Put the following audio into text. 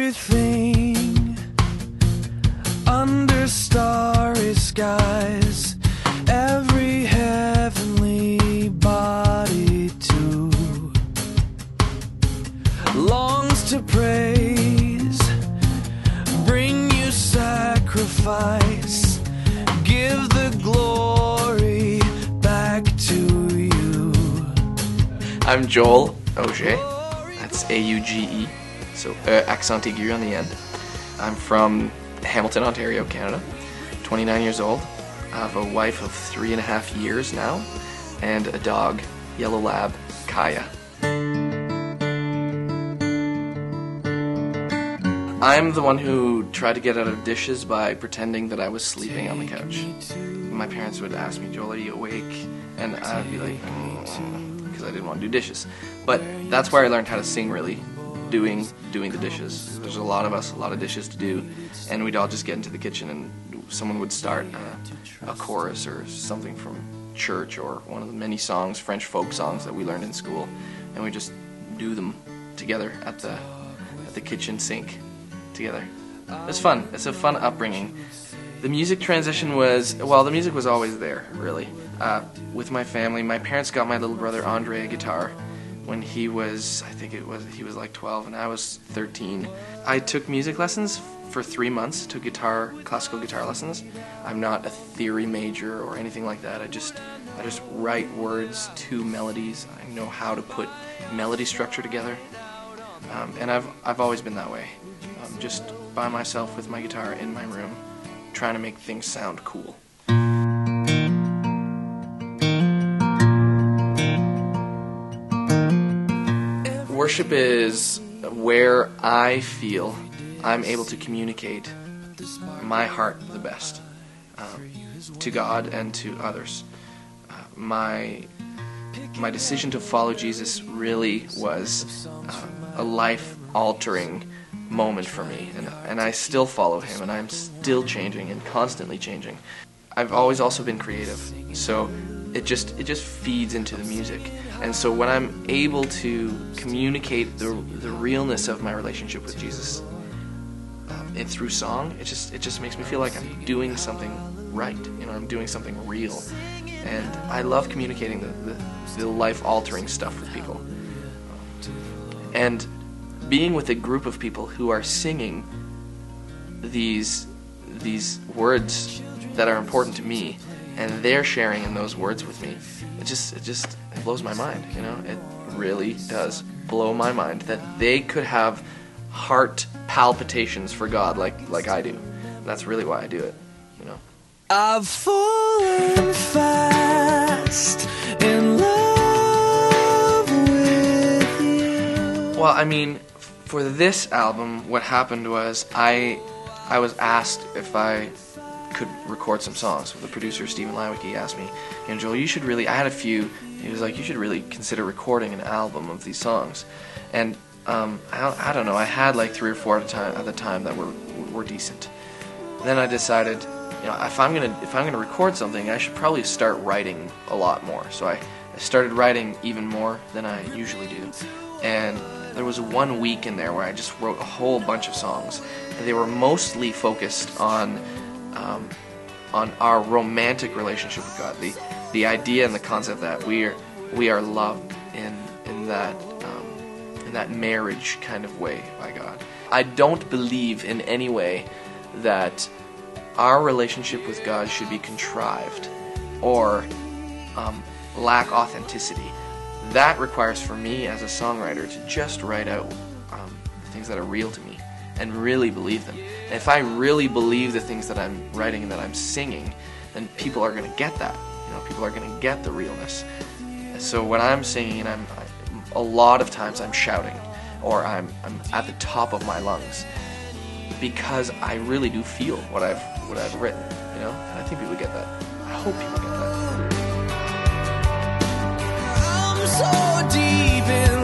everything under starry skies, every heavenly body too longs to praise, bring you sacrifice, give the glory back to you. I'm Joel Auge, that's A-U-G-E, so accent aigu on the end. I'm from Hamilton, Ontario, Canada, 29 years old. I have a wife of 3.5 years now, and a dog, yellow lab, Kaya. I'm the one who tried to get out of dishes by pretending that I was sleeping on the couch. My parents would ask me, Joel, are you awake? And I'd be like, because I didn't want to do dishes. But that's where I learned how to sing, really, doing the dishes. There's a lot of us, a lot of dishes to do, and we'd all just get into the kitchen and someone would start a chorus or something from church or one of the many songs, French folk songs that we learned in school, and we just do them together at the kitchen sink together. It's fun. It's a fun upbringing. The music transition was, well, the music was always there, really. With my family, my parents got my little brother Auge a guitar when he was, he was like 12 and I was 13. I took music lessons for 3 months, took classical guitar lessons. I'm not a theory major or anything like that. I just write words to melodies. I know how to put melody structure together. And I've always been that way. Just by myself with my guitar in my room, trying to make things sound cool. Worship is where I feel I'm able to communicate my heart the best to God and to others. My decision to follow Jesus really was a life-altering moment for me, and I still follow him, and I'm still changing and constantly changing. I've always also been creative, so it just feeds into the music. And so when I'm able to communicate the realness of my relationship with Jesus and through song, it just makes me feel like I'm doing something right. You know, I'm doing something real, and I love communicating the life-altering stuff with people. And being with a group of people who are singing these words that are important to me, and they're sharing in those words with me, it blows my mind. You know, it really does blow my mind that they could have heart palpitations for God like I do. And that's really why I do it. You know, I've fallen fast in love with you. Well, I mean, for this album, what happened was I was asked if I could record some songs. The producer, Stephen Lawicki, asked me, Joel, you should really, I had a few, he was like, you should really consider recording an album of these songs. And I don't know, I had like 3 or 4 at the time that were decent. Then I decided, if I'm gonna record something, I should probably start writing a lot more. So I started writing even more than I usually do. And there was 1 week in there where I just wrote a whole bunch of songs, and they were mostly focused on our romantic relationship with God, the idea and the concept that we are loved in that marriage kind of way by God. I don't believe in any way that our relationship with God should be contrived or lack authenticity. That requires for me as a songwriter to just write out things that are real to me and really believe them. And if I really believe the things that I'm writing and that I'm singing, then people are going to get that. People are going to get the realness. So when I'm singing, a lot of times I'm shouting, or I'm at the top of my lungs, because I really do feel what I've written. And I think people get that. I hope people get that. I'm so deep in